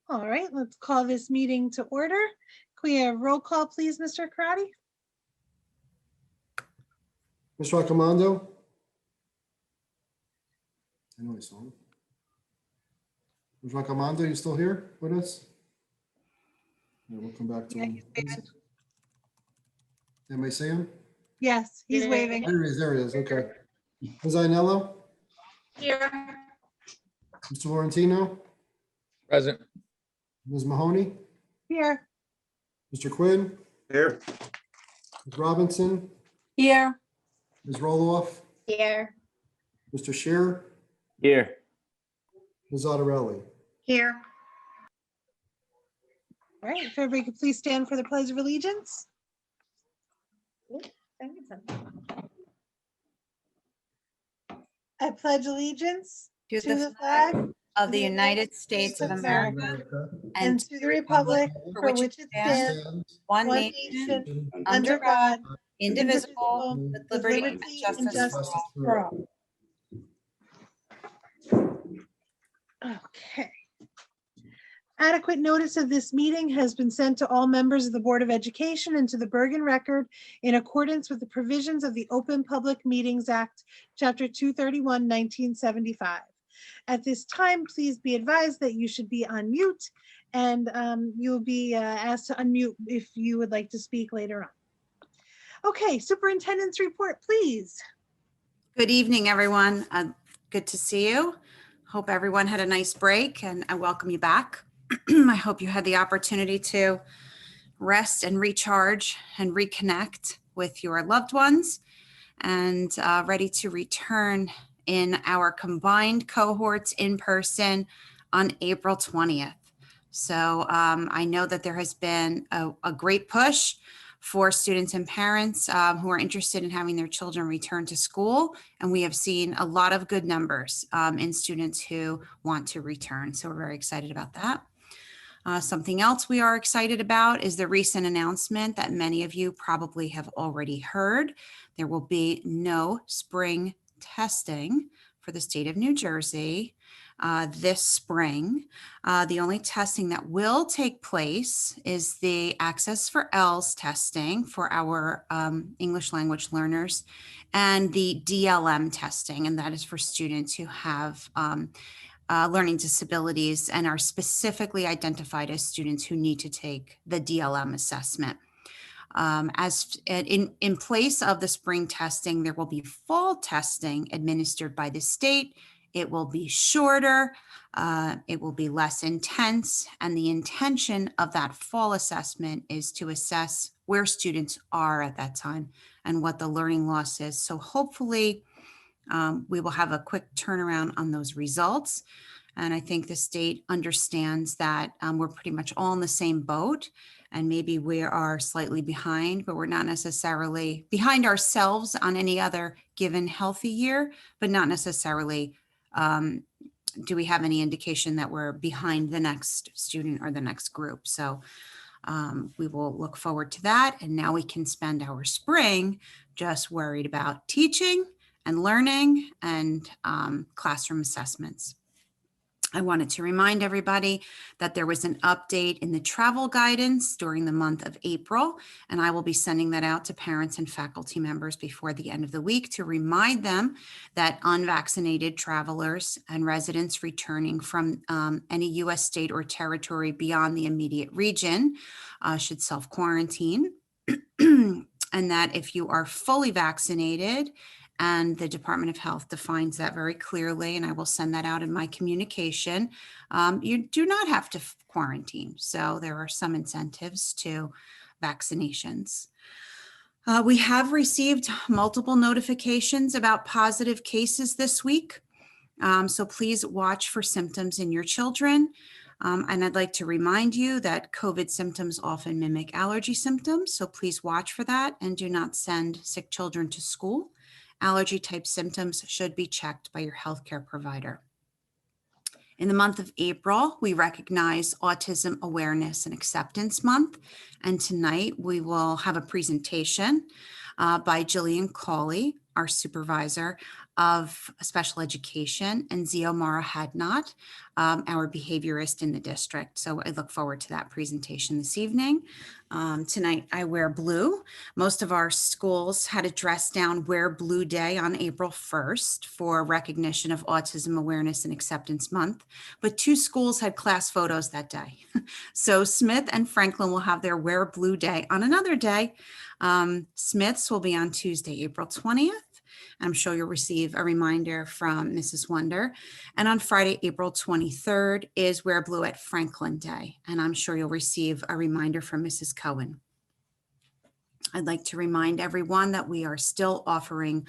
All right, let's call this meeting to order. Can we have roll call, please, Mr. Karate? Mr. Raccomando? I know I saw him. Mr. Raccomando, you still here with us? Yeah, we'll come back to him. Am I seeing him? Yes, he's waving. There he is, okay. Ms. Ainello? Here. Mr. Florentino? Present. Ms. Mahoney? Here. Mr. Quinn? Here. Ms. Robinson? Here. Ms. Roloff? Here. Mr. Shearer? Here. Ms. Otterelli? Here. All right, if everybody could please stand for the Pledge of Allegiance. I pledge allegiance to to the flag of the United States of America and to the republic for which it stands, one one nation, nation, under God, indivisible, indivisible, with liberty and justice for all. for all. Okay. Adequate notice of this meeting has been sent to all members of the Board of Education and to the Bergen Record in accordance with the provisions of the Open Public Meetings Act, Chapter 231, 1975. At this time, please be advised that you should be on mute, and you'll be asked to unmute if you would like to speak later on. Okay, Superintendent's Report, please. Good evening, everyone. Good to see you. Hope everyone had a nice break, and I welcome you back. I hope you had the opportunity to rest and recharge and reconnect with your loved ones and ready to return in our combined cohorts in person on April 20th. So I know that there has been a great push for students and parents who are interested in having their children return to school. And we have seen a lot of good numbers in students who want to return. So we're very excited about that. Something else we are excited about is the recent announcement that many of you probably have already heard. There will be no spring testing for the state of New Jersey this spring. The only testing that will take place is the Access for ELS testing for our English language learners and the DLM testing, and that is for students who have learning disabilities and are specifically identified as students who need to take the DLM assessment. As in place of the spring testing, there will be fall testing administered by the state. It will be shorter, it will be less intense, and the intention of that fall assessment is to assess where students are at that time and what the learning loss is. So hopefully we will have a quick turnaround on those results. And I think the state understands that we're pretty much all in the same boat, and maybe we are slightly behind, but we're not necessarily behind ourselves on any other given healthy year, but not necessarily do we have any indication that we're behind the next student or the next group. So we will look forward to that. And now we can spend our spring just worried about teaching and learning and classroom assessments. I wanted to remind everybody that there was an update in the travel guidance during the month of April, and I will be sending that out to parents and faculty members before the end of the week to remind them that unvaccinated travelers and residents returning from any U.S. state or territory beyond the immediate region should self-quarantine, and that if you are fully vaccinated, and the Department of Health defines that very clearly, and I will send that out in my communication. You do not have to quarantine. So there are some incentives to vaccinations. We have received multiple notifications about positive cases this week. So please watch for symptoms in your children. And I'd like to remind you that COVID symptoms often mimic allergy symptoms. So please watch for that and do not send sick children to school. Allergy type symptoms should be checked by your healthcare provider. In the month of April, we recognize Autism Awareness and Acceptance Month. And tonight we will have a presentation by Jillian Cawley our supervisor of special education, and Ziomara Hadnot, our behaviorist in the district. So I look forward to that presentation this evening. Tonight I wear blue. Most of our schools had a dress down Wear Blue Day on April 1st for recognition of Autism Awareness and Acceptance Month, but 2 schools had class photos that day. So Smith and Franklin will have their Wear Blue Day on another day. Smith's will be on Tuesday, April 20th. I'm sure you'll receive a reminder from Mrs. Wonder. And on Friday, April 23rd is Wear Blue at Franklin Day. And I'm sure you'll receive a reminder from Mrs. Cohen. I'd like to remind everyone that we are still offering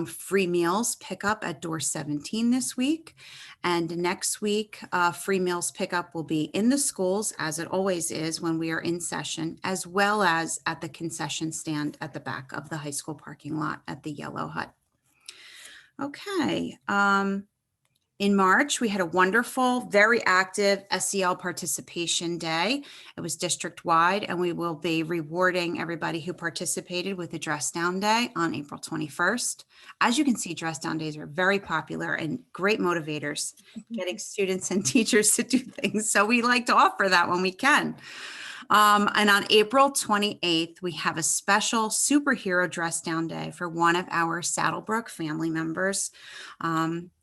free meals pickup at door 17 this week. And next week, free meals pickup will be in the schools, as it always is when we are in session, as well as at the concession stand at the back of the high school parking lot at the Yellow Hut. Okay. In March, we had a wonderful, very active SEL participation day. It was district-wide, and we will be rewarding everybody who participated with a dress down day on April 21st. As you can see, dress down days are very popular and great motivators, getting students and teachers to do things. So we like to offer that when we can. And on April 28th, we have a special superhero dress down day for one of our Saddlebrook family members.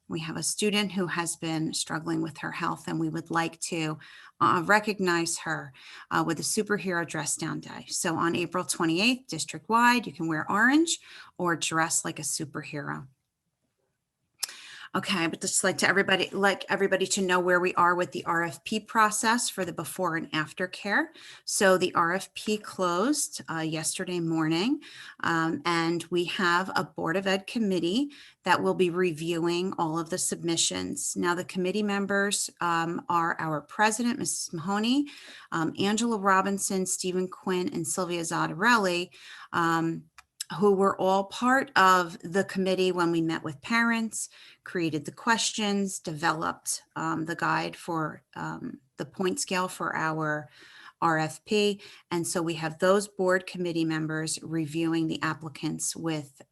We have a student who has been struggling with her health, and we would like to recognize her with a superhero dress down day. So on April 28th, district-wide, you can wear orange or dress like a superhero. Okay, but just like everybody to know where we are with the RFP process for the before and after care. So the RFP closed yesterday morning, and we have a Board of Ed committee that will be reviewing all of the submissions. Now, the committee members are our president, Mrs. Mahoney, Angela Robinson, Stephen Quinn, and Sylvia Zottarelli, who were all part of the committee when we met with parents, created the questions, developed the guide for the point scale for our RFP. And so we have those board committee members reviewing the applicants with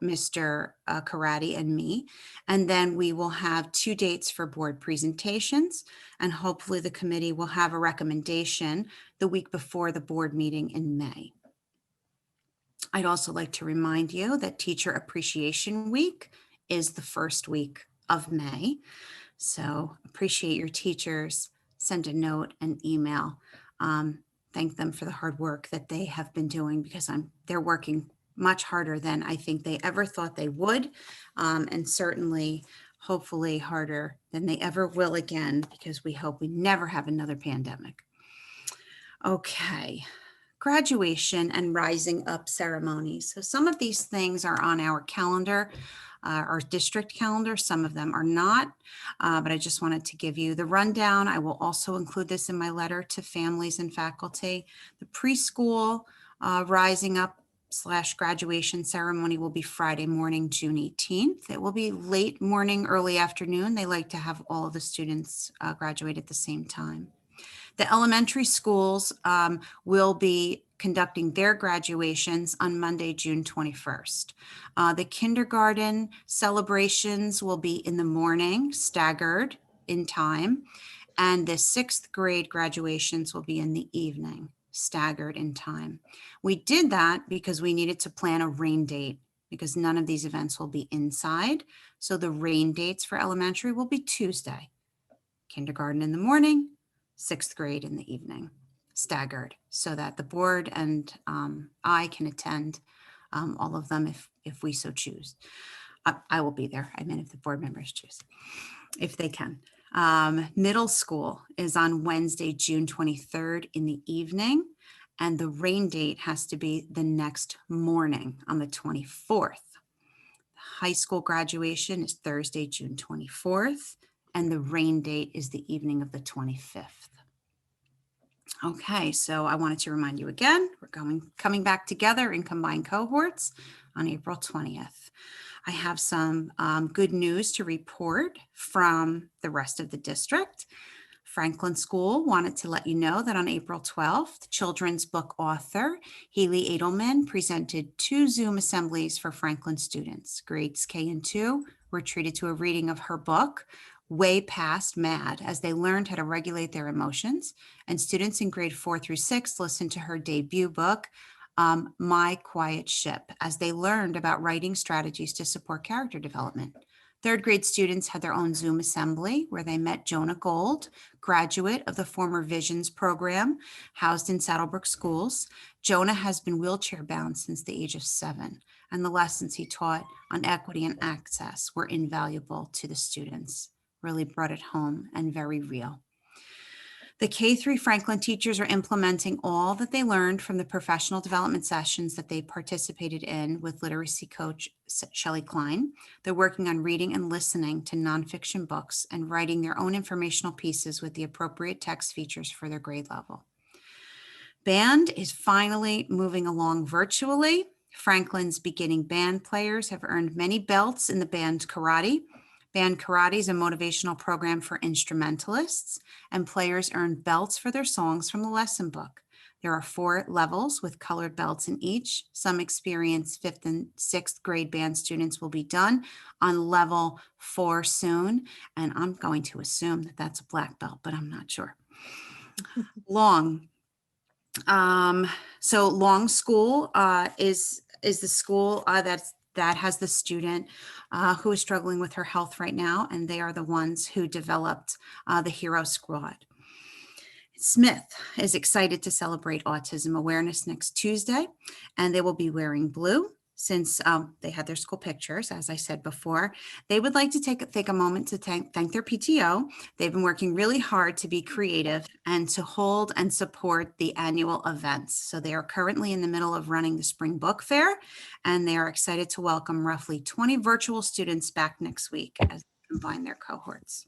Mr. Karate and me. And then we will have 2 dates for board presentations. And hopefully the committee will have a recommendation the week before the board meeting in May. I'd also like to remind you that Teacher Appreciation Week is the first week of May. So appreciate your teachers, send a note and email. Thank them for the hard work that they have been doing, because they're working much harder than I think they ever thought they would. And certainly, hopefully harder than they ever will again, because we hope we never have another pandemic. Okay. Graduation and rising up ceremonies. So some of these things are on our calendar, our district calendar. Some of them are not, but I just wanted to give you the rundown. I will also include this in my letter to families and faculty. The preschool rising up / graduation ceremony will be Friday morning, June 18th. It will be late morning, early afternoon. They like to have all of the students graduate at the same time. The elementary schools will be conducting their graduations on Monday, June 21st. The kindergarten celebrations will be in the morning, staggered in time, and the 6th grade graduations will be in the evening, staggered in time. We did that because we needed to plan a rain date, because none of these events will be inside. So the rain dates for elementary will be Tuesday, kindergarten in the morning, 6th grade in the evening, staggered, so that the board and I can attend all of them if we so choose. I will be there. I mean, if the board members choose, if they can. Middle school is on Wednesday, June 23rd in the evening, and the rain date has to be the next morning on the 24th. High school graduation is Thursday, June 24th, and the rain date is the evening of the 25th. Okay, so I wanted to remind you again, we're coming back together in combined cohorts on April 20th. I have some good news to report from the rest of the district. Franklin School wanted to let you know that on April 12th, children's book author Haley Edelman presented 2 Zoom assemblies for Franklin students. Grades K and 2 were treated to a reading of her book, Way Past Mad, as they learned how to regulate their emotions. And students in grade 4 through 6 listened to her debut book, My Quiet Ship, as they learned about writing strategies to support character development. 3rd grade students had their own Zoom assembly where they met Jonah Gold, graduate of the former Visions program housed in Saddlebrook schools. Jonah has been wheelchair bound since the age of 7, and the lessons he taught on equity and access were invaluable to the students. Really brought it home and very real. The K-3 Franklin teachers are implementing all that they learned from the professional development sessions that they participated in with literacy coach Shelley Klein. They're working on reading and listening to nonfiction books and writing their own informational pieces with the appropriate text features for their grade level. Band is finally moving along virtually. Franklin's beginning band players have earned many belts in the band karate. Band karate is a motivational program for instrumentalists, and players earn belts for their songs from the lesson book. There are 4 levels with colored belts in each. Some experienced 5th and 6th grade band students will be done on level 4 soon, and I'm going to assume that that's a black belt, but I'm not sure. Long. So Long School is the school that has the student who is struggling with her health right now, and they are the ones who developed the Hero Squad. Smith is excited to celebrate Autism Awareness next Tuesday, and they will be wearing blue. Since they had their school pictures, as I said before, they would like to take a moment to thank their PTO. They've been working really hard to be creative and to hold and support the annual events. So they are currently in the middle of running the Spring Book Fair, and they are excited to welcome roughly 20 virtual students back next week as they combine their cohorts.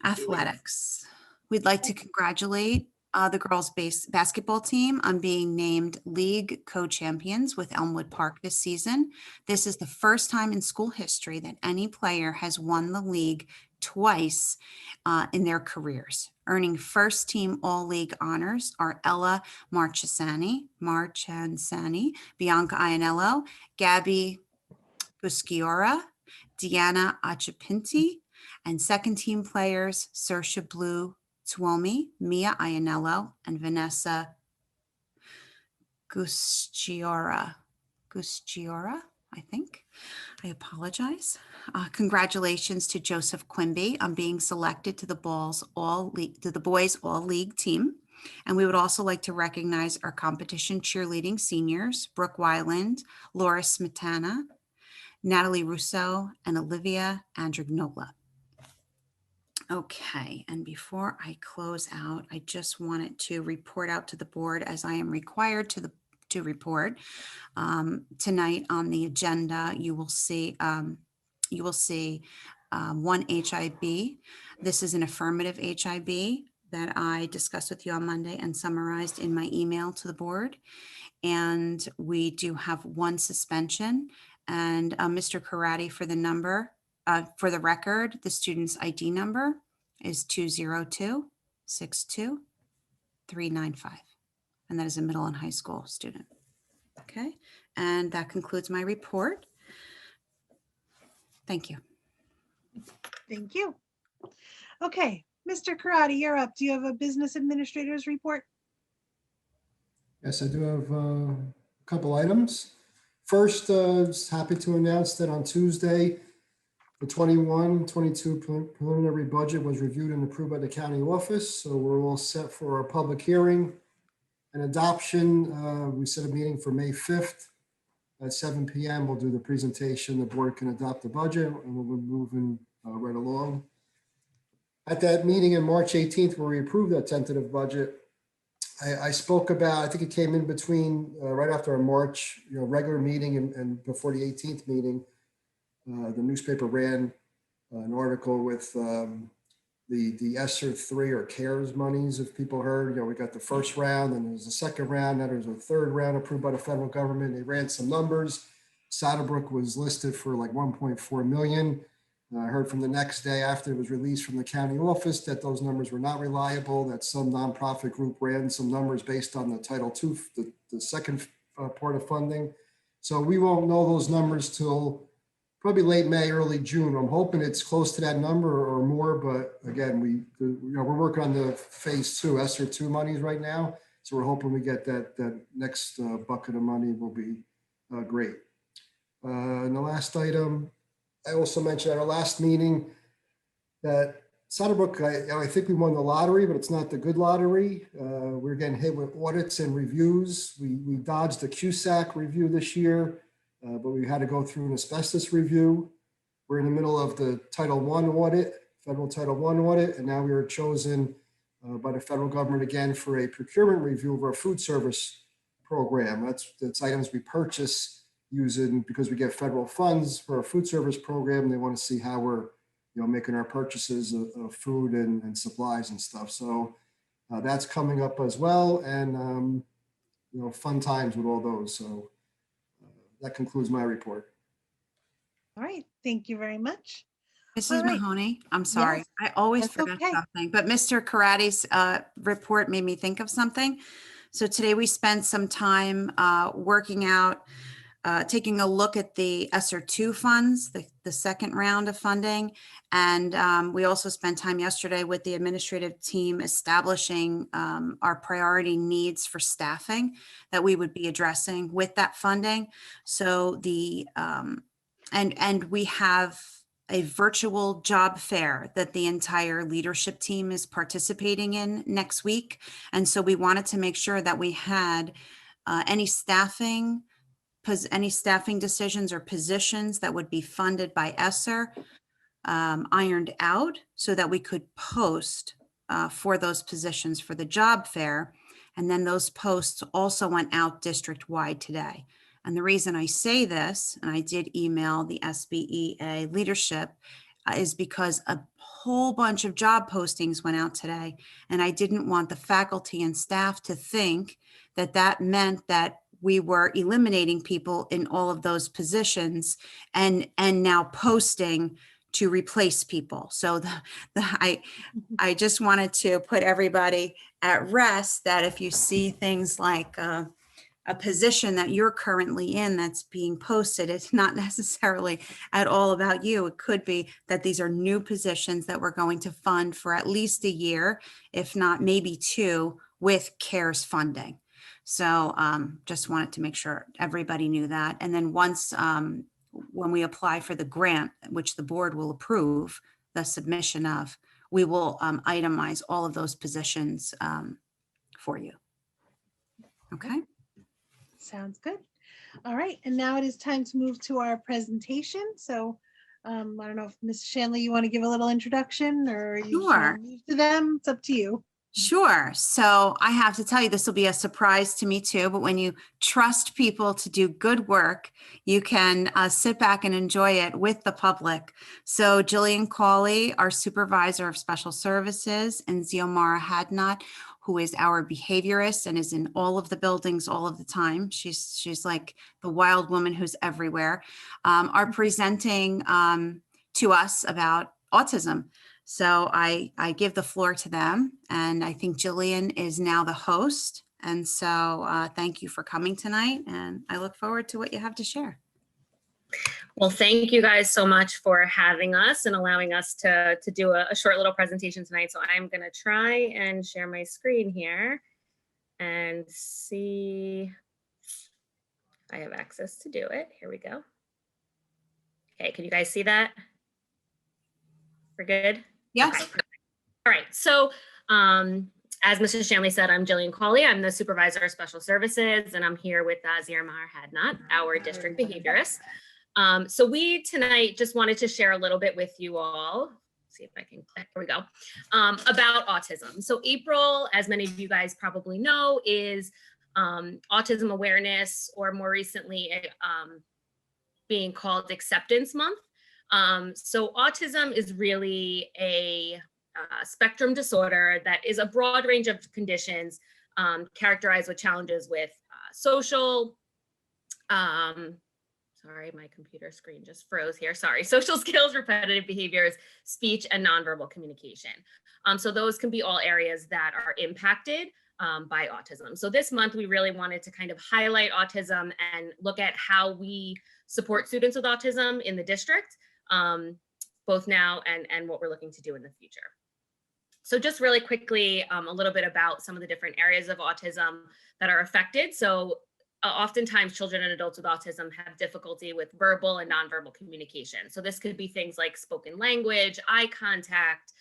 Athletics. We'd like to congratulate the girls' basketball team on being named league co-champions with Elmwood Park this season. This is the first time in school history that any player has won the league twice in their careers. Earning first team all-league honors are Ella Marchesani, Bianca Ianello, Gabby Buschiora, Deanna Achapinti, and second team players Saoirse Blue Tuomi, Mia Ianello, and Vanessa Gusciora, I think. I apologize. Congratulations to Joseph Quimby on being selected to the boys all-league team. And we would also like to recognize our competition cheerleading seniors, Brooke Weiland, Laura Smetana, Natalie Russo, and Olivia Andrignola. Okay, and before I close out, I just wanted to report out to the board, as I am required to report. Tonight on the agenda, you will see one HIB. This is an affirmative HIB that I discussed with you on Monday and summarized in my email to the board. And we do have one suspension. And Mr. Karate, for the number, for the record, the student's ID number is 202-62395. And that is a middle and high school student. Okay, and that concludes my report. Thank you. Thank you. Okay, Mr. Karati, you're up. Do you have a business administrator's report? Yes, I do have a couple items. First, just happy to announce that on Tuesday, the 21-22 preliminary budget was reviewed and approved by the county office. So we're all set for our public hearing and adoption. We set a meeting for May 5th at 7 p.m. We'll do the presentation. The board can adopt the budget and we'll be moving right along. At that meeting on March 18th, where we approved that tentative budget, I spoke about, I think it came in between right after our March regular meeting and before the 18th meeting. The newspaper ran an article with the ESSER 3 or CARES monies, if people heard. We got the first round, and there was a second round, then there was a third round approved by the federal government. They ran some numbers. Saddlebrook was listed for like 1.4 million. I heard from the next day after it was released from the county office that those numbers were not reliable, that some nonprofit group ran some numbers based on the Title II, the second part of funding. So we won't know those numbers till probably late May, early June. I'm hoping it's close to that number or more, but again, we're working on the phase 2, ESSER 2 monies right now. So we're hoping we get that next bucket of money will be great. And the last item, I also mentioned at our last meeting that Brook, I think we won the lottery, but it's not the good lottery. We're getting hit with audits and reviews. We dodged the CUSAC review this year, but we had to go through an asbestos review. We're in the middle of the Title I audit, federal Title I audit, and now we were chosen by the federal government again for a procurement review of our food service program. That's items we purchase using because we get federal funds for our food service program. They want to see how we're making our purchases of food and supplies and stuff. So that's coming up as well. And, fun times with all those. So that concludes my report. All right, thank you very much. Mrs. All right. Mahoney, I'm sorry. Yes, I always that's forget okay. something, but Mr. Karate's report made me think of something. So today we spent some time working out, taking a look at the ESSER 2 funds, the second round of funding. And we also spent time yesterday with the administrative team establishing our priority needs for staffing that we would be addressing with that funding. So and we have a virtual job fair that the entire leadership team is participating in next week. And so we wanted to make sure that we had any staffing decisions or positions that would be funded by ESSER ironed out so that we could post for those positions for the job fair. And then those posts also went out district-wide today. And the reason I say this, and I did email the SBEA leadership, is because a whole bunch of job postings went out today. And I didn't want the faculty and staff to think that that meant that we were eliminating people in all of those positions and now posting to replace people. So I just wanted to put everybody at rest that if you see things like a position that you're currently in that's being posted, it's not necessarily at all about you. It could be that these are new positions that we're going to fund for at least a year, if not maybe 2, with CARES funding. So just wanted to make sure everybody knew that. And then once, when we apply for the grant, which the board will approve the submission of, we will itemize all of those positions for you. Okay. Sounds good. All right, and now it is time to move to our presentation. So I don't know if Ms. Shanley, you want to give a little introduction or you just wanna Sure. move to them? It's up to you. Sure. So I have to tell you, this will be a surprise to me too, but when you trust people to do good work, you can sit back and enjoy it with the public. So Jillian Cawley, our supervisor of special services, and Ziomara Hadnot, who is our behaviorist and is in all of the buildings all of the time. She's like the wild woman who's everywhere, are presenting to us about autism. So I give the floor to them, and I think Jillian is now the host. And so thank you for coming tonight, and I look forward to what you have to share. Well, thank you guys so much for having us and allowing us to do a short little presentation tonight. So I'm going to try and share my screen here and see if I have access to do it. Here we go. Okay, can you guys see that? We're good? Yes. Okay, perfect. All right. So as Mrs. Shanley said, I'm Jillian Cawley. I'm the supervisor of special services, and I'm here with Ziomara Hadnot, our district behaviorist. So we tonight just wanted to share a little bit with you all. See if I can, here we go, about autism. So April, as many of you guys probably know, is Autism Awareness, or more recently being called Acceptance Month. So autism is really a spectrum disorder that is a broad range of conditions characterized with challenges with social, Sorry, my computer screen just froze here. Sorry. Social skills, repetitive behaviors, speech, and nonverbal communication. So those can be all areas that are impacted by autism. So this month, we really wanted to kind of highlight autism and look at how we support students with autism in the district, both now and what we're looking to do in the future. So just really quickly, a little bit about some of the different areas of autism that are affected. So oftentimes children and adults with autism have difficulty with verbal and nonverbal communication. So this could be things like spoken language, eye contact,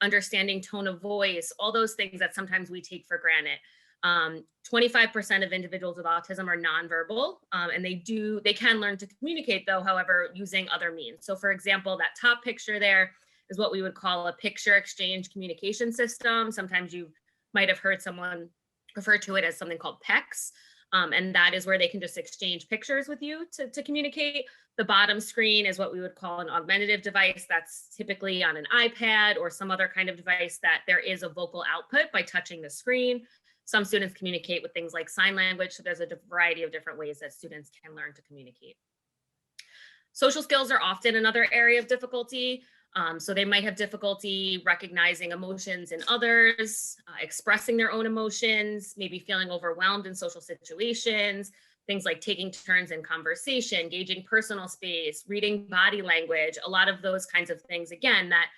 understanding tone of voice, all those things that sometimes we take for granted. 25% of individuals with autism are nonverbal, and they can learn to communicate though, however, using other means. So for example, that top picture there is what we would call a picture exchange communication system. Sometimes you might have heard someone refer to it as something called PECS. And that is where they can just exchange pictures with you to communicate. The bottom screen is what we would call an augmentative device. That's typically on an iPad or some other kind of device that there is a vocal output by touching the screen. Some students communicate with things like sign language. So there's a variety of different ways that students can learn to communicate. Social skills are often another area of difficulty. So they might have difficulty recognizing emotions in others, expressing their own emotions, maybe feeling overwhelmed in social situations, things like taking turns in conversation, gauging personal space, reading body language, a lot of those kinds of things, again, that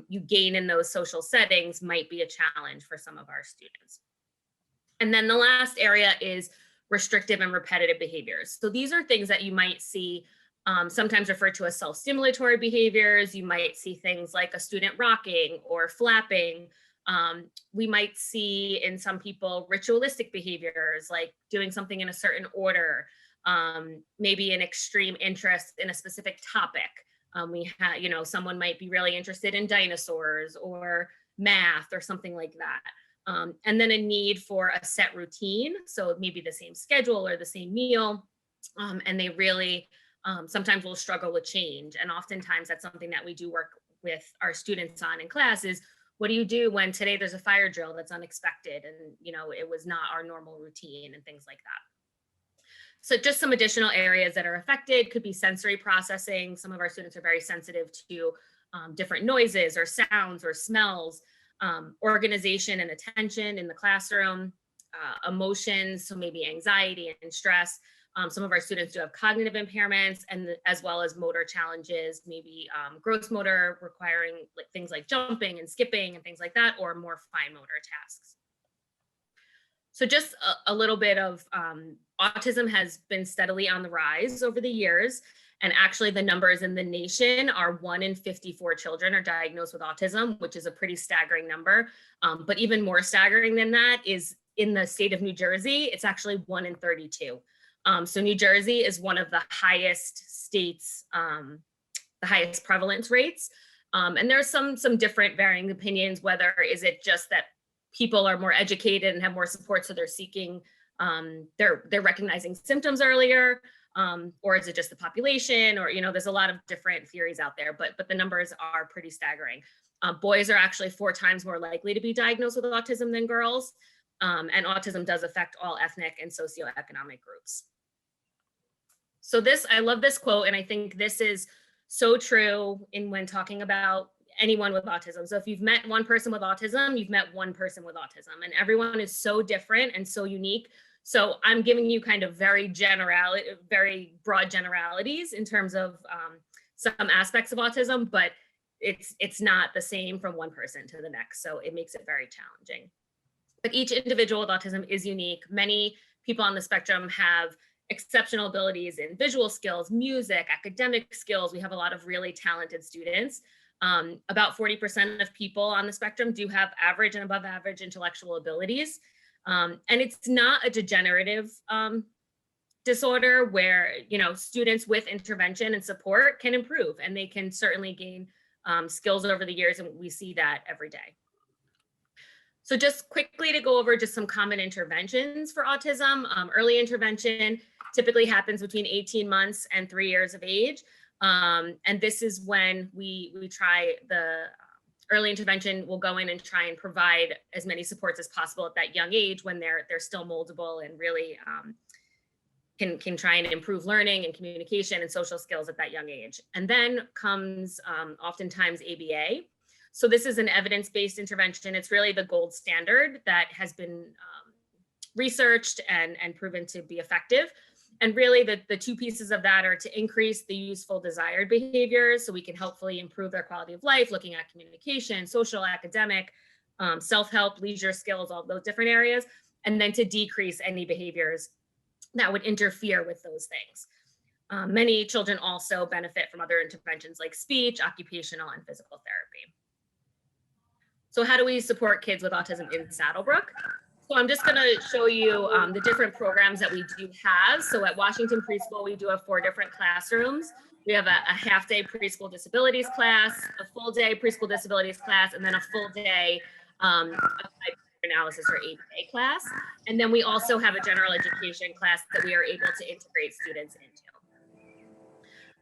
you gain in those social settings might be a challenge for some of our students. And then the last area is restrictive and repetitive behaviors. So these are things that you might see sometimes referred to as self-stimulatory behaviors. You might see things like a student rocking or flapping. We might see in some people ritualistic behaviors, like doing something in a certain order, maybe an extreme interest in a specific topic. Someone might be really interested in dinosaurs or math or something like that. And then a need for a set routine. So maybe the same schedule or the same meal. And they really sometimes will struggle with change. And oftentimes that's something that we do work with our students on in class is, what do you do when today there's a fire drill that's unexpected and it was not our normal routine and things like that. So just some additional areas that are affected could be sensory processing. Some of our students are very sensitive to different noises or sounds or smells, organization and attention in the classroom, emotions, so maybe anxiety and stress. Some of our students do have cognitive impairments and as well as motor challenges, maybe gross motor requiring things like jumping and skipping and things like that, or more fine motor tasks. So just a little bit of autism has been steadily on the rise over the years. And actually the numbers in the nation are 1 in 54 children are diagnosed with autism, which is a pretty staggering number. But even more staggering than that is in the state of New Jersey, it's actually 1 in 32. So New Jersey is one of the highest states, the highest prevalence rates. And there's some different varying opinions, whether is it just that people are more educated and have more support, so they're seeking, they're recognizing symptoms earlier, or is it just the population, or, there's a lot of different theories out there, but the numbers are pretty staggering. Boys are actually 4 times more likely to be diagnosed with autism than girls. And autism does affect all ethnic and socioeconomic groups. So I love this quote, and I think this is so true when talking about anyone with autism. So if you've met one person with autism, you've met one person with autism, and everyone is so different and so unique. So I'm giving you kind of very broad generalities in terms of some aspects of autism, but it's not the same from one person to the next. So it makes it very challenging. But each individual with autism is unique. Many people on the spectrum have exceptional abilities in visual skills, music, academic skills. We have a lot of really talented students. About 40% of people on the spectrum do have average and above average intellectual abilities. And it's not a degenerative disorder where, students with intervention and support can improve, and they can certainly gain skills over the years. And we see that every day. So just quickly to go over just some common interventions for autism. Early intervention typically happens between 18 months and 3 years of age. And this is when we try the early intervention. We'll go in and try and provide as many supports as possible at that young age when they're still moldable and really can try and improve learning and communication and social skills at that young age. And then comes oftentimes ABA. So this is an evidence-based intervention. It's really the gold standard that has been researched and proven to be effective. And really the two pieces of that are to increase the useful desired behaviors so we can hopefully improve their quality of life, looking at communication, social, academic, self-help, leisure skills, all those different areas, and then to decrease any behaviors that would interfere with those things. Many children also benefit from other interventions like speech, occupational, and physical therapy. So how do we support kids with autism in Saddlebrook? So I'm just going to show you the different programs that we do have. So at Washington Preschool, we do have 4 different classrooms. We have a half-day preschool disabilities class, a full-day preschool disabilities class, and then a full-day analysis or ABA class. And then we also have a general education class that we are able to integrate students into.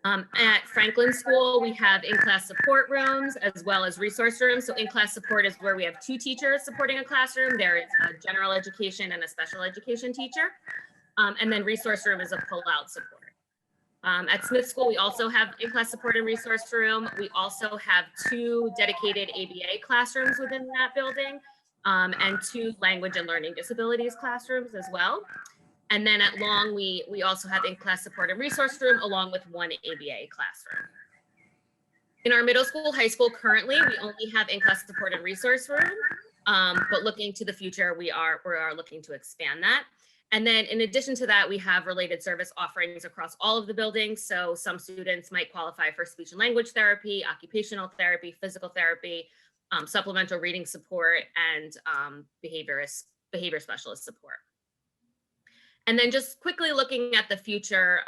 At Franklin School, we have in-class support rooms as well as resource rooms. So in-class support is where we have 2 teachers supporting a classroom. There is a general education and a special education teacher. And then resource room is a pull-out support. At Smith School, we also have in-class support and resource room. We also have 2 dedicated ABA classrooms within that building, and 2 language and learning disabilities classrooms as well. And then at Long, we also have in-class support and resource room along with 1 ABA classroom. In our middle school, high school, currently, we only have in-class support and resource room, but looking to the future, we are looking to expand that. And then in addition to that, we have related service offerings across all of the buildings. So some students might qualify for speech and language therapy, occupational therapy, physical therapy, supplemental reading support, and behavior specialist support. And then just quickly looking at the future,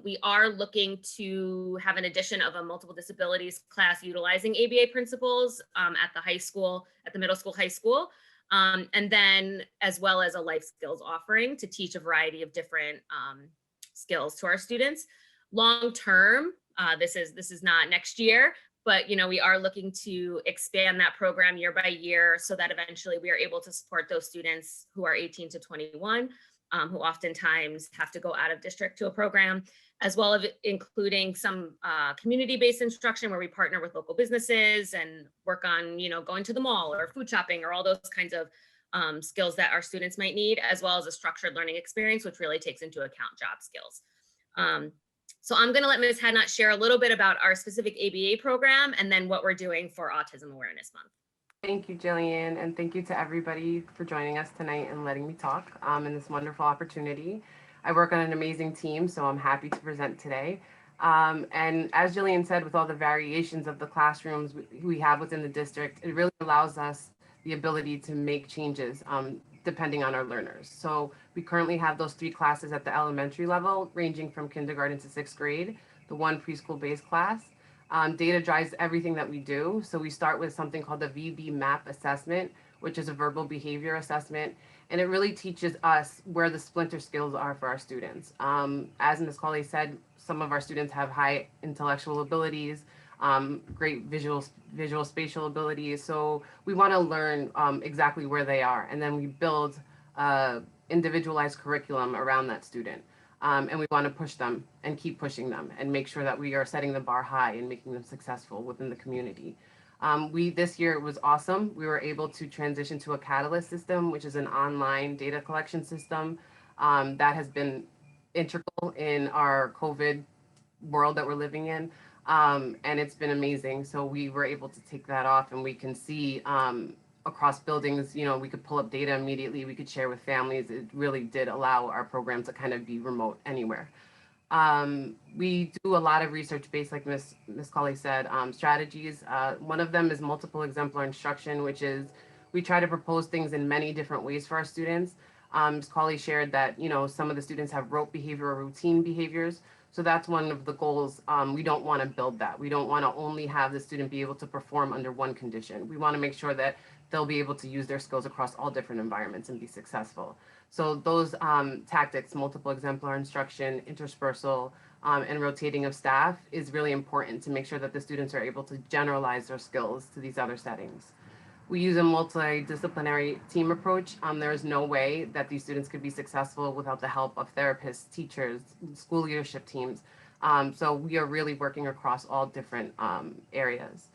we are looking to have an addition of a multiple disabilities class utilizing ABA principles at the high school, at the middle school, high school, and then as well as a life skills offering to teach a variety of different skills to our students. Long term, this is not next year, but we are looking to expand that program year by year so that eventually we are able to support those students who are 18 to 21. Who oftentimes have to go out of district to a program, as well as including some community-based instruction where we partner with local businesses and work on, going to the mall or food shopping or all those kinds of skills that our students might need, as well as a structured learning experience, which really takes into account job skills. So I'm going to let Ms. Hadnot share a little bit about our specific ABA program and then what we're doing for Autism Awareness Month. Thank you, Jillian, and thank you to everybody for joining us tonight and letting me talk in this wonderful opportunity. I work on an amazing team, so I'm happy to present today. And as Jillian said, with all the variations of the classrooms we have within the district, it really allows us the ability to make changes depending on our learners. So we currently have those 3 classes at the elementary level, ranging from kindergarten to 6th grade, the 1 preschool-based class. Data drives everything that we do. So we start with something called the VB MAP assessment, which is a verbal behavior assessment. And it really teaches us where the splinter skills are for our students. As Ms. Cawley said, some of our students have high intellectual abilities, great visual spatial abilities. So we want to learn exactly where they are. And then we build individualized curriculum around that student. And we want to push them and keep pushing them and make sure that we are setting the bar high and making them successful within the community. This year was awesome. We were able to transition to a Catalyst system, which is an online data collection system that has been integral in our COVID world that we're living in. And it's been amazing. So we were able to take that off and we can see across buildings, we could pull up data immediately, we could share with families. It really did allow our program to kind of be remote anywhere. We do a lot of research-based, like Ms. Cawley said, strategies. One of them is multiple exemplar instruction, which is we try to propose things in many different ways for our students. Ms. Cawley shared that, some of the students have rote behavior or routine behaviors. So that's one of the goals. We don't want to build that. We don't want to only have the student be able to perform under one condition. We want to make sure that they'll be able to use their skills across all different environments and be successful. So those tactics, multiple exemplar instruction, interspersal, and rotating of staff is really important to make sure that the students are able to generalize their skills to these other settings. We use a multidisciplinary team approach. There is no way that these students could be successful without the help of therapists, teachers, school leadership teams. So we are really working across all different areas.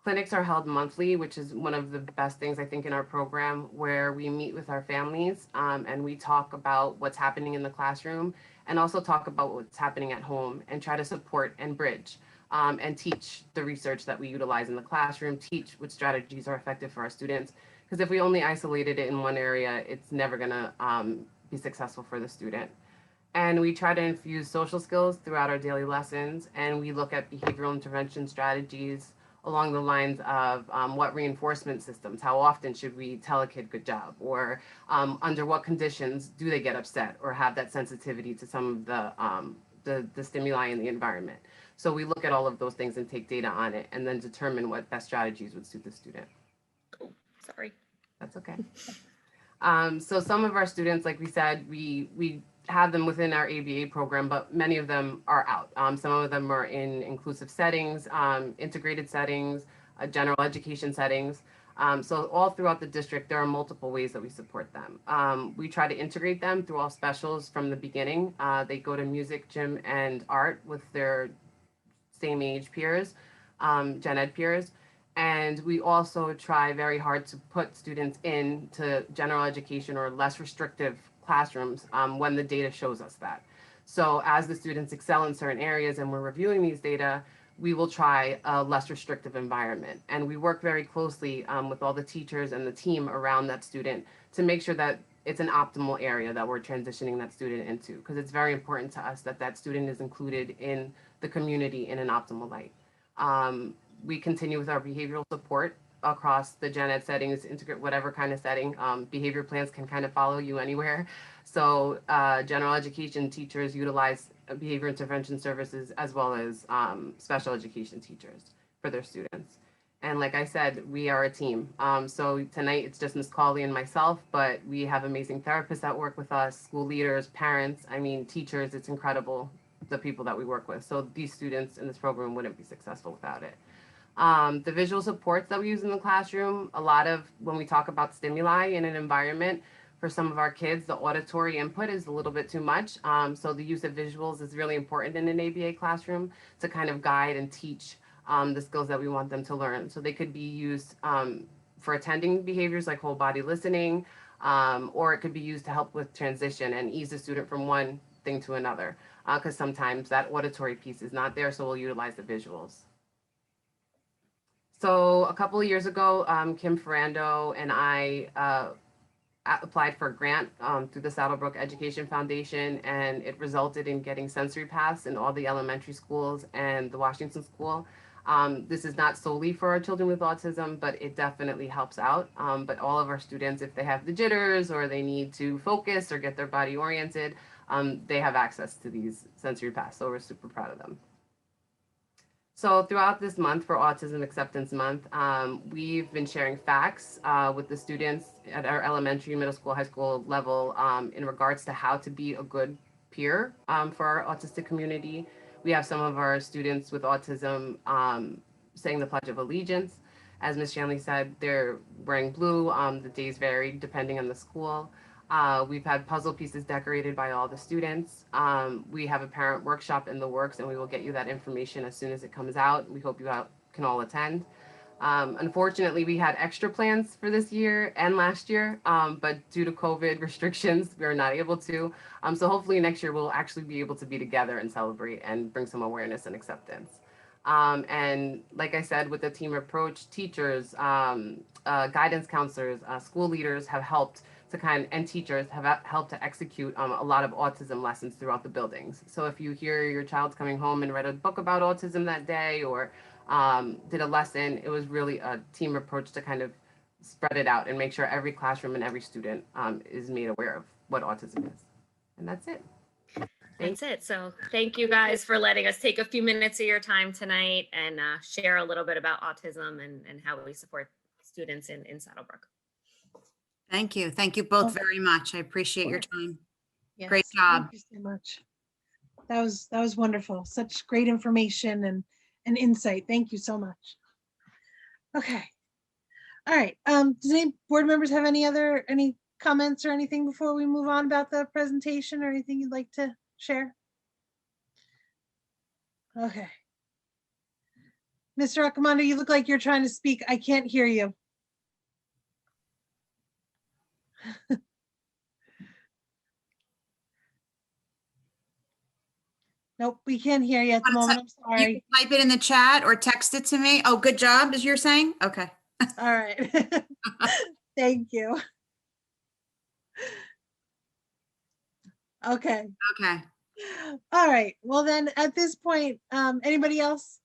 Clinics are held monthly, which is one of the best things I think in our program, where we meet with our families and we talk about what's happening in the classroom and also talk about what's happening at home and try to support and bridge and teach the research that we utilize in the classroom, teach what strategies are effective for our students. Because if we only isolated it in one area, it's never gonna be successful for the student. And we try to infuse social skills throughout our daily lessons, and we look at behavioral intervention strategies along the lines of what reinforcement systems, how often should we tell a kid good job, or under what conditions do they get upset or have that sensitivity to some of the stimuli in the environment. So we look at all of those things and take data on it and then determine what best strategies would suit the student. Oh, sorry. That's okay. So some of our students, like we said, we have them within our ABA program, but many of them are out. Some of them are in inclusive settings, integrated settings, general education settings. So all throughout the district, there are multiple ways that we support them. We try to integrate them through all specials from the beginning. They go to music, gym, and art with their same age peers, gen ed peers. And we also try very hard to put students into general education or less restrictive classrooms when the data shows us that. So as the students excel in certain areas and we're reviewing these data, we will try a less restrictive environment. And we work very closely with all the teachers and the team around that student to make sure that it's an optimal area that we're transitioning that student into, because it's very important to us that that student is included in the community in an optimal light. We continue with our behavioral support across the gen ed settings, integrate whatever kind of setting. Behavior plans can kind of follow you anywhere. So general education teachers utilize behavior intervention services as well as special education teachers for their students. And like I said, we are a team. So tonight it's just Ms. Cawley and myself, but we have amazing therapists that work with us, school leaders, parents, I mean, teachers. It's incredible, the people that we work with. So these students in this program wouldn't be successful without it. The visual supports that we use in the classroom, a lot of when we talk about stimuli in an environment, for some of our kids, the auditory input is a little bit too much. So the use of visuals is really important in an ABA classroom to kind of guide and teach the skills that we want them to learn. So they could be used for attending behaviors like whole body listening, or it could be used to help with transition and ease the student from one thing to another, because sometimes that auditory piece is not there, so we'll utilize the visuals. So a couple of years ago, Kim Ferrando and I applied for a grant through the Brook Education Foundation, and it resulted in getting Sensory Pass in all the elementary schools and the Washington School. This is not solely for our children with autism, but it definitely helps out. But all of our students, if they have the jitters or they need to focus or get their body oriented, they have access to these Sensory Pass. So we're super proud of them. So throughout this month for Autism Acceptance Month, we've been sharing facts with the students at our elementary, middle school, high school level in regards to how to be a good peer for our autistic community. We have some of our students with autism saying the Pledge of Allegiance. As Ms. Shanley said, they're wearing blue. The days vary depending on the school. We've had puzzle pieces decorated by all the students. We have a parent workshop in the works, and we will get you that information as soon as it comes out. We hope you can all attend. Unfortunately, we had extra plans for this year and last year, but due to COVID restrictions, we are not able to. So hopefully next year we'll actually be able to be together and celebrate and bring some awareness and acceptance. And like I said, with the team approach, teachers, guidance counselors, school leaders have helped and teachers have helped to execute a lot of autism lessons throughout the buildings. So if you hear your child's coming home and read a book about autism that day or did a lesson, it was really a team approach to kind of spread it out and make sure every classroom and every student is made aware of what autism is. And that's it. That's it. So thank you guys for letting us take a few minutes of your time tonight and share a little bit about autism and how we support students in Saddlebrook. Thank you. Thank you both very much. I appreciate your time. Yes, Great job. Thank you so much. That was wonderful. Such great information and insight. Thank you so much. Okay. All right, does any board members have any comments or anything before we move on about the presentation or anything you'd like to share? Okay. Mr. Accomando, you look like you're trying to speak. I can't hear you. Nope, we can't hear you at the moment. I'm You sorry. can type it in the chat or text it to me. Oh, good job, as you're saying? Okay. All right. Thank you. Okay. Okay. All right. Well, then at this point, anybody else?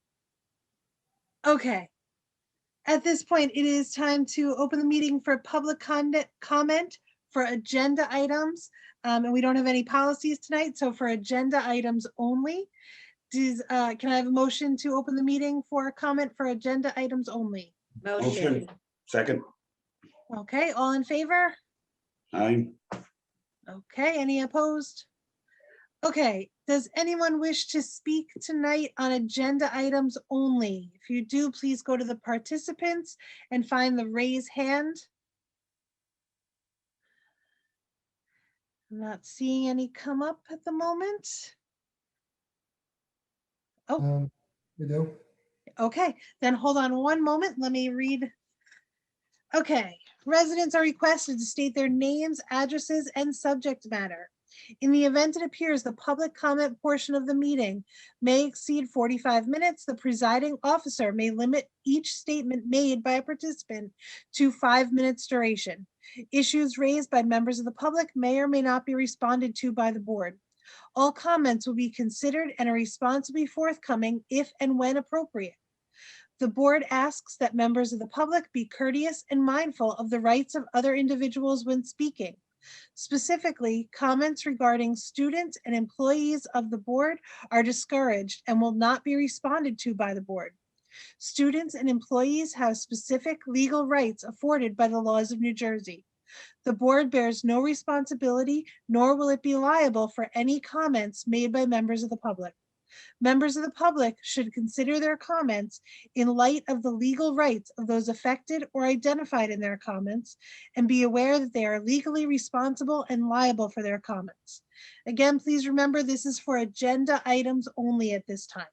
Okay. At this point, it is time to open the meeting for public comment for agenda items. And we don't have any policies tonight, so for agenda items only. Can I have a motion to open the meeting for comment for agenda items only? Motion. Second. Okay, all in favor? Aye. Okay, any opposed? Okay, does anyone wish to speak tonight on agenda items only? If you do, please go to the participants and find the raise hand. I'm not seeing any come up at the moment. Oh, You do? okay, then hold on one moment. Let me read. Okay, residents are requested to state their names, addresses, and subject matter. In the event it appears the public comment portion of the meeting may exceed 45 minutes, the presiding officer may limit each statement made by a participant to 5 minutes duration. Issues raised by members of the public may or may not be responded to by the board. All comments will be considered and a response will be forthcoming if and when appropriate. The board asks that members of the public be courteous and mindful of the rights of other individuals when speaking. Specifically, comments regarding students and employees of the board are discouraged and will not be responded to by the board. Students and employees have specific legal rights afforded by the laws of New Jersey. The board bears no responsibility, nor will it be liable for any comments made by members of the public. Members of the public should consider their comments in light of the legal rights of those affected or identified in their comments and be aware that they are legally responsible and liable for their comments. Again, please remember this is for agenda items only at this time.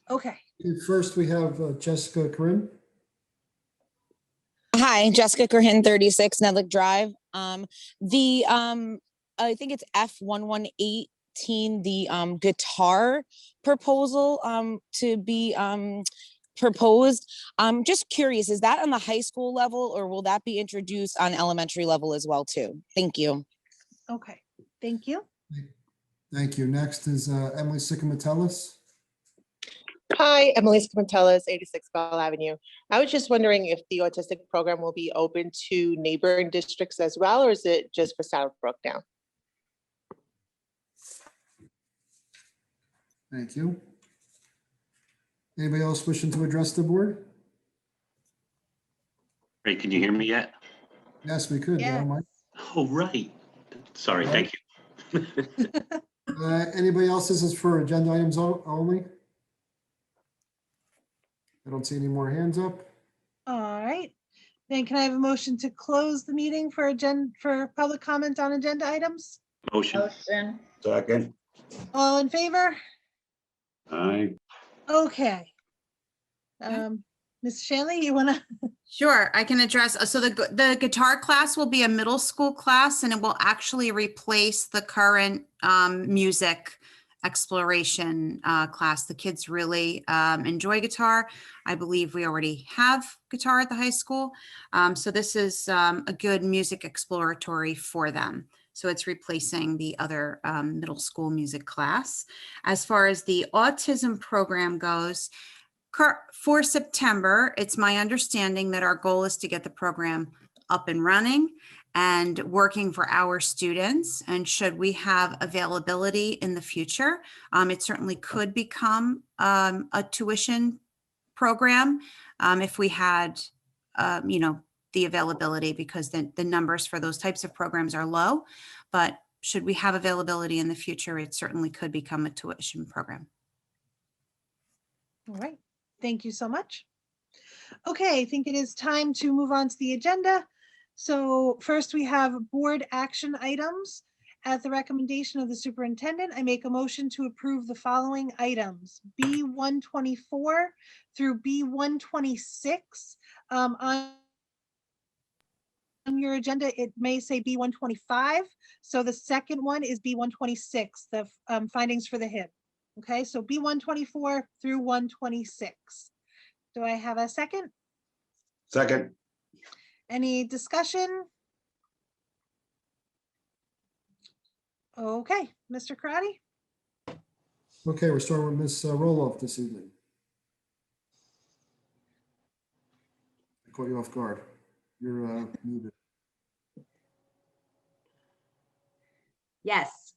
Okay. First, we have Jessica Corinne. Hi, Jessica Curhin, 36 Nedlick Drive. I think it's F1118, the guitar proposal to be proposed. I'm just curious, is that on the high school level or will that be introduced on elementary level as well too? Thank you. Okay, thank you. Thank you. Next is Emily Sycamatellis. Hi, Emily Scamatellis, 86 Bell Avenue. I was just wondering if the autistic program will be open to neighboring districts as well, or is it just for Southbrook now? Thank you. Anybody else wishing to address the board? Great, can you hear me yet? Yes, we could. Yes. Mike. Oh, right. Sorry, thank you. Anybody else? This is for agenda items only. I don't see any more hands up. All right. Then can I have a motion to close the meeting for public comment on agenda items? Motion. Motion. Second. All in favor? Aye. Okay. Ms. Shanley, you wanna? Sure, I can address. So the guitar class will be a middle school class and it will actually replace the current music exploration class. The kids really enjoy guitar. I believe we already have guitar at the high school. So this is a good music exploratory for them. So it's replacing the other middle school music class. As far as the autism program goes, for September, it's my understanding that our goal is to get the program up and running and working for our students. And should we have availability in the future, it certainly could become a tuition program if we had, the availability, because the numbers for those types of programs are low. But should we have availability in the future, it certainly could become a tuition program. All right. Thank you so much. Okay, I think it is time to move on to the agenda. So first we have board action items. At the recommendation of the superintendent, I make a motion to approve the following items: B 124 through B 126. On your agenda, it may say B 125. So the second one is B 126, the findings for the HIB. Okay, so B 124 through 126. Do I have a second? Second. Any discussion? Okay, Mr. Karati? Okay, we're starting with Ms. Roloff this evening. I caught you off guard. You're muted. Yes.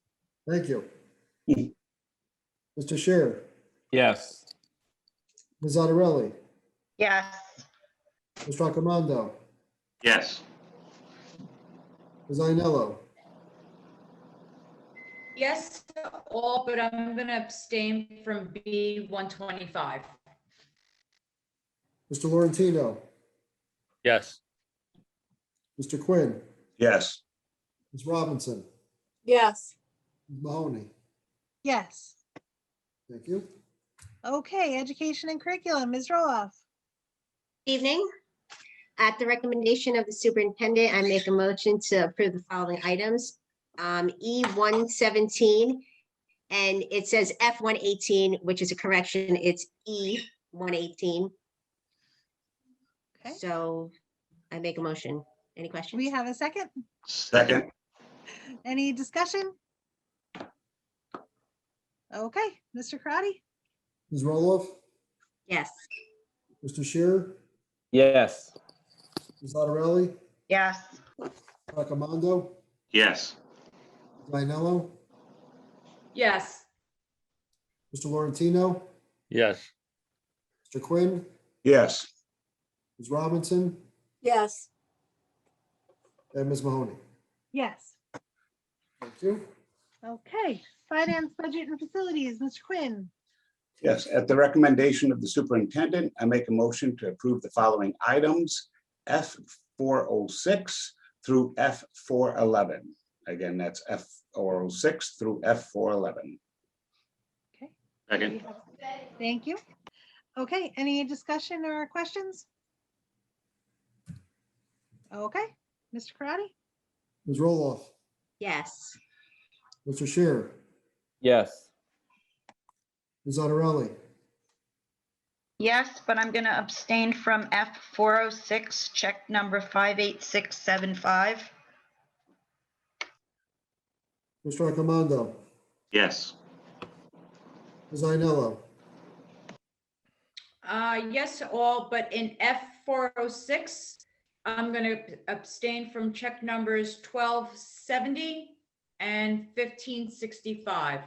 Thank you. Mr. Scherer, Yes. Ms. Otterelli, Yes. Mr. Accomando, Yes. Ms. Ainello, Yes to all, but I'm going to abstain from B 125. Mr. Laurentino, Yes. Mr. Quinn, Yes. Ms. Robinson, Yes. Ms. Mahoney. Yes. Thank you. Okay, education and curriculum, Ms. Roloff. Evening. At the recommendation of the superintendent, I make a motion to approve the following items. E 117, and it says F 118, which is a correction. It's E 118. Okay. So I make a motion. Any questions? We have a second? Second. Any discussion? Okay, Mr. Karati? Ms. Roloff, Yes. Mr. Scherer, Yes. Ms. Otterelli, Yes. Accomando, Yes. Ms. Ainello, Yes. Mr. Laurentino, Yes. Mr. Quinn, Yes. Ms. Robinson, Yes. and Ms. Mahoney. Yes. Thank you. Okay, finance, budget, and facilities, Mr. Quinn. Yes, at the recommendation of the superintendent, I make a motion to approve the following items, F406 through F411. Again, that's F406 through F411. Okay. Second. Thank you. Okay, any discussion or questions? Okay, Mr. Karati? Ms. Roloff, Yes. Mr. Scherer, Yes. Ms. Otterelli, Yes, but I'm going to abstain from F 406, check number 58675. Mr. Accomando, Yes. Ms. Ainello, Yes to all, but in F 406, I'm going to abstain from check numbers 1270 and 1565.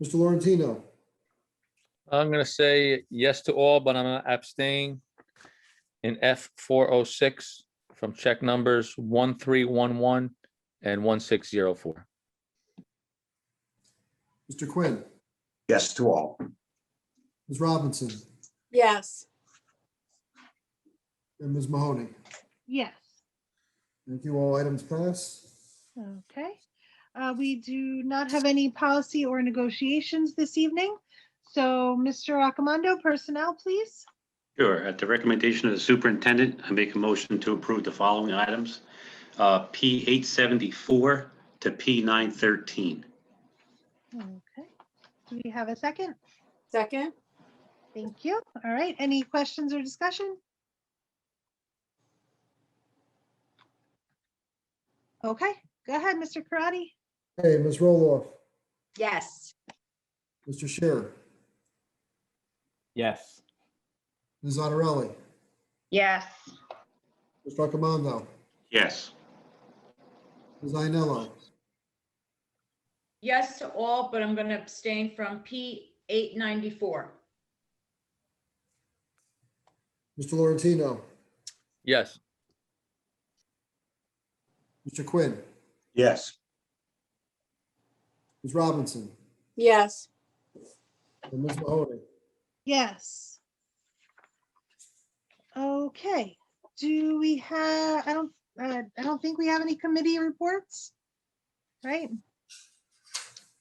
Mr. Laurentino, I'm going to say yes to all, but I'm going to abstain in F406 from check numbers 1311 and 1604. Mr. Quinn, Yes to all. Ms. Robinson, Yes. and Ms. Mahoney. Yes. Thank you. All items pass. Okay. We do not have any policy or negotiations this evening. So Mr. Accomando, personnel, please. Sure. At the recommendation of the superintendent, I make a motion to approve the following items. P 874 to P 913. Okay. Do we have a second? Second? Thank you. All right. Any questions or discussion? Okay, go ahead, Mr. Karati. Hey, Ms. Roloff, Yes. Mr. Scherer, Yes. Ms. Otterelli, Yes. Mr. Accomando, Yes. Ms. Ainello, Yes to all, but I'm going to abstain from P 894. Mr. Laurentino, Yes. Mr. Quinn, Yes. Ms. Robinson, Yes. and Ms. Mahoney. Yes. Okay, do we have, I don't think we have any committee reports, right?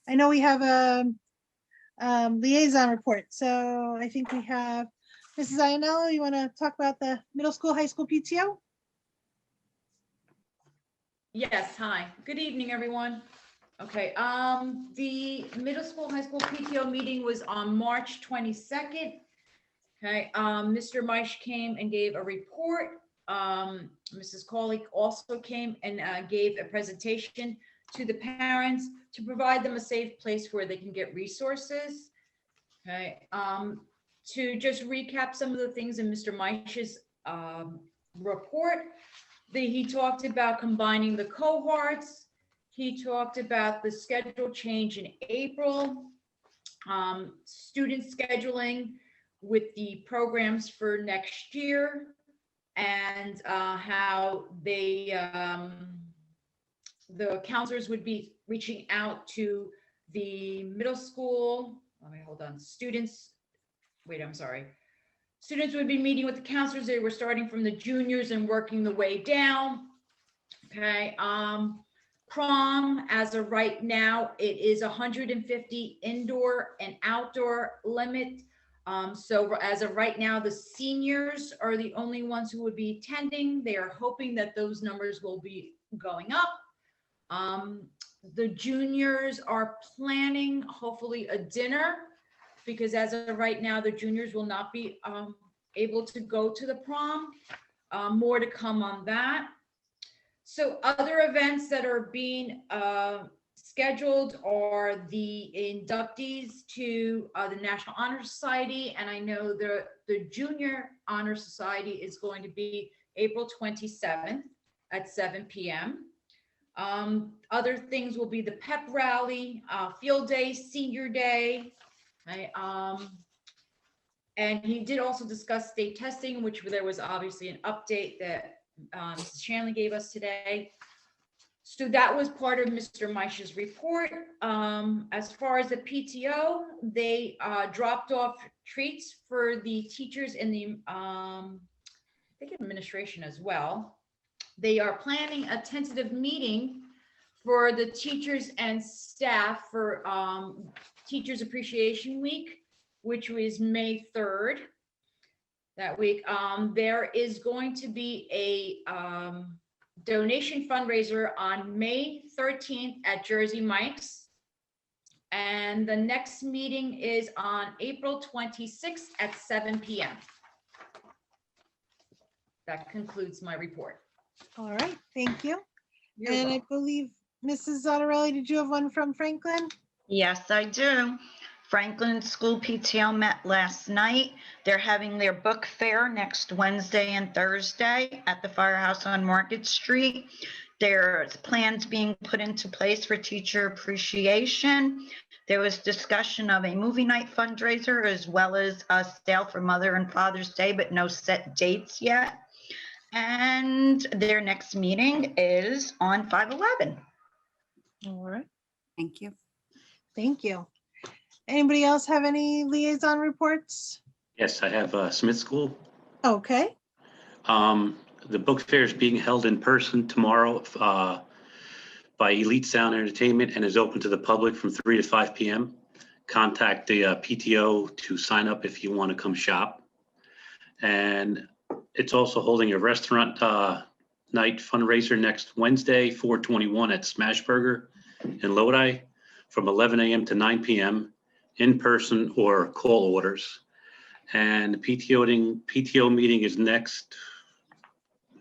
I know we have a liaison report, so I think we have Mrs. Ionello, you want to talk about the middle school, high school PTO? Yes, hi. Good evening, everyone. Okay, the middle school, high school PTO meeting was on March 22nd. Okay, Mr. Meisch came and gave a report. Mrs. Cawley also came and gave a presentation to the parents to provide them a safe place where they can get resources. Okay, to just recap some of the things in Mr. Meisch's report, he talked about combining the cohorts. He talked about the schedule change in April, student scheduling with the programs for next year, and how they, the counselors would be reaching out to the middle school, let me hold on, students, wait, I'm sorry. Students would be meeting with the counselors. They were starting from the juniors and working the way down. Okay, prom, as of right now, it is 150 indoor and outdoor limit. So as of right now, the seniors are the only ones who would be attending. They are hoping that those numbers will be going up. The juniors are planning hopefully a dinner, because as of right now, the juniors will not be able to go to the prom. More to come on that. So other events that are being scheduled are the inductees to the National Honor Society. And I know the Junior Honor Society is going to be April 27th at 7 p.m. Other things will be the pep rally, field day, senior day. Right? And he did also discuss state testing, which there was obviously an update that Mrs. Shanley gave us today. So that was part of Mr. Meisch's report. As far as the PTO, they dropped off treats for the teachers in the, I think administration as well. They are planning a tentative meeting for the teachers and staff for Teachers Appreciation Week, which was May 3rd. That week, there is going to be a donation fundraiser on May 13th at Jersey Mike's. And the next meeting is on April 26th at 7 p.m. That concludes my report. All right, thank you. You're And I welcome. believe Mrs. Zottarelli, did you have one from Franklin? Yes, I do. Franklin School PTO met last night. They're having their book fair next Wednesday and Thursday at the Firehouse on Market Street. There's plans being put into place for teacher appreciation. There was discussion of a movie night fundraiser as well as a sale for Mother and Father's Day, but no set dates yet. And their next meeting is on 5/11. All right, Thank you. thank you. Anybody else have any liaison reports? Yes, I have Smith School. Okay, The book fair is being held in person tomorrow by Elite Sound Entertainment and is open to the public from 3 to 5 p.m. Contact the PTO to sign up if you want to come shop. And it's also holding a restaurant night fundraiser next Wednesday, 4/21 at Smashburger in Lodi from 11 a.m. to 9 p.m. in person or call orders. And the PTO meeting is next,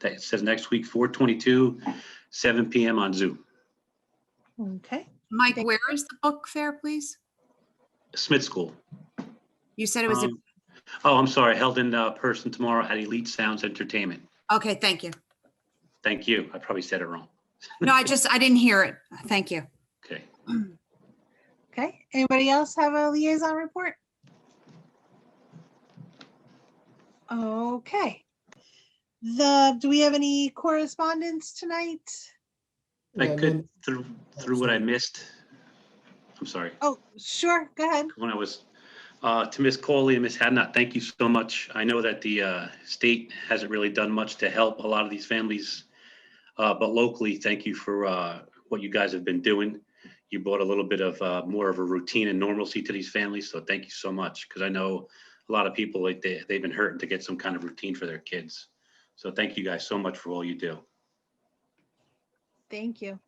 it says next week, 4/22, 7 p.m. on Zoom. okay. Mike, where is the book fair, please? Smith School. You said it was, Oh, I'm sorry, held in person tomorrow at Elite Sounds Entertainment. okay, thank you. Thank you. I probably said it wrong. No, I didn't hear it. Thank you. Okay. Okay, anybody else have a liaison report? Okay. Do we have any correspondence tonight? I Yeah, could, none- through what I missed. I'm sorry. Oh, sure, go ahead. When I was, To Ms. Coley and Ms. Hadnot, thank you so much. I know that the state hasn't really done much to help a lot of these families, but locally, thank you for what you guys have been doing. You brought a little bit of more of a routine and normalcy to these families, so thank you so much, because I know a lot of people, like they've been hurting to get some kind of routine for their kids. So thank you guys so much for all you do. Thank you.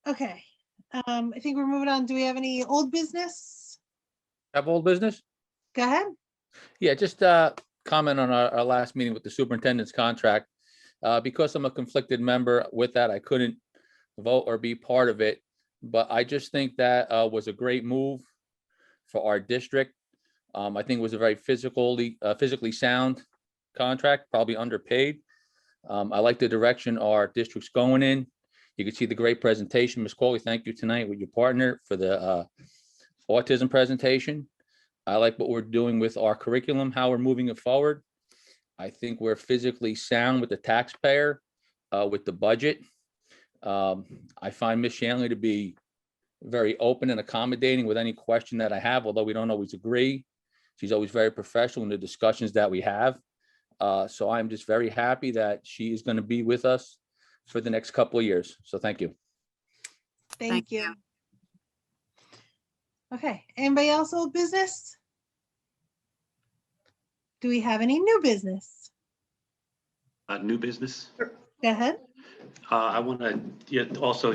Okay, I think we're moving on. Do we have any old business? Have old business? Go ahead. Yeah, just comment on our last meeting with the superintendent's contract. Because I'm a conflicted member with that, I couldn't vote or be part of it. But I just think that was a great move for our district. I think it was a very physically sound contract, probably underpaid. I like the direction our district's going in. You can see the great presentation. Ms. Coley, thank you tonight with your partner for the autism presentation. I like what we're doing with our curriculum, how we're moving it forward. I think we're physically sound with the taxpayer, with the budget. I find Ms. Shanley to be very open and accommodating with any question that I have, although we don't always agree. She's always very professional in the discussions that we have. So I'm just very happy that she is going to be with us for the next couple of years. So thank you. Thank you. Okay, anybody else old business? Do we have any new business? New business. Go ahead. I want to also,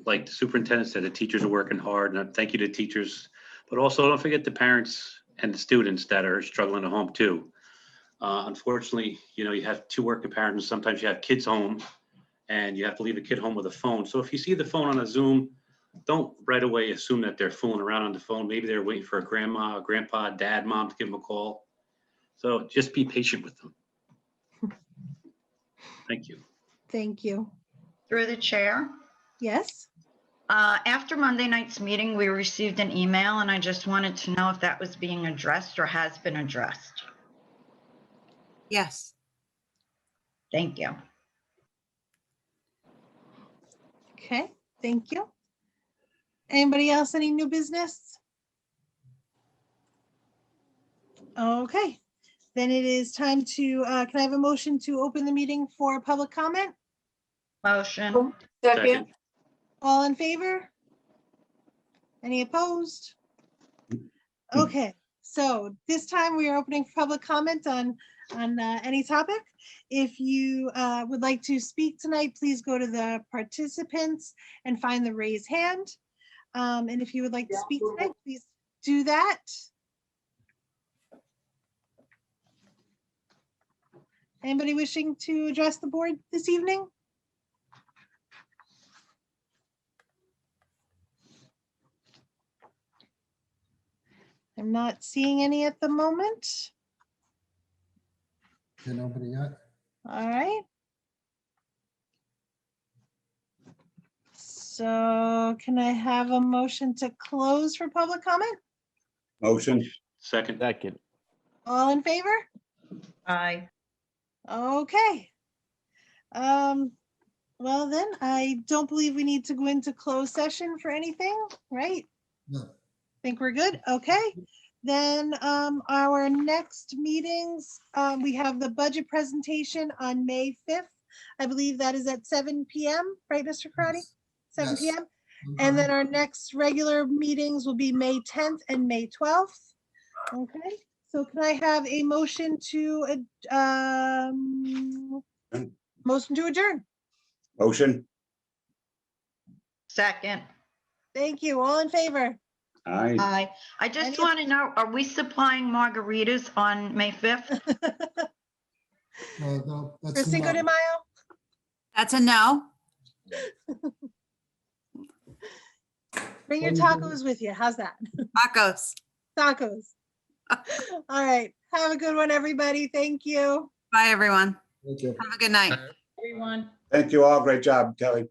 like the superintendent said, the teachers are working hard, and thank you to teachers, but also don't forget the parents and the students that are struggling at home too. Unfortunately, you have two working parents, and sometimes you have kids home and you have to leave a kid home with a phone. So if you see the phone on a Zoom, don't right away assume that they're fooling around on the phone. Maybe they're waiting for a grandma, grandpa, dad, mom to give them a call. So just be patient with them. Thank you. Thank you. Through the chair. Yes. After Monday night's meeting, we received an email, and I just wanted to know if that was being addressed or has been addressed. Yes. Thank you. Okay, thank you. Anybody else, any new business? Okay, then it is time to, can I have a motion to open the meeting for public comment? Motion. Second. All in favor? Any opposed? Okay, so this time we are opening for public comment on any topic. If you would like to speak tonight, please go to the participants and find the raise hand. And if you would like to speak tonight, please do that. Anybody wishing to address the board this evening? I'm not seeing any at the moment. Okay, nobody yet? All right. So can I have a motion to close for public comment? Motion. Second. Second. All in favor? Aye. Okay. Well then, I don't believe we need to go into closed session for anything, right? No. Think we're good? Okay. Then our next meetings, we have the budget presentation on May 5th. I believe that is at 7 p.m., right, Mr. Karati? 7 Yes. p.m. And then our next regular meetings will be May 10th and May 12th. Okay, so can I have a motion to adjourn? Motion. Second. Thank you. All in favor? Aye. Aye. I just Any- want to know, are we supplying margaritas on May 5th? No, For that's Cinco de not. Mayo? That's a no. Bring your tacos with you. How's that? Tacos. Tacos. All right. Have a good one, everybody. Thank you. Bye, everyone. Thank you. Have a good night. Everyone. Thank you all. Great job, Kelly.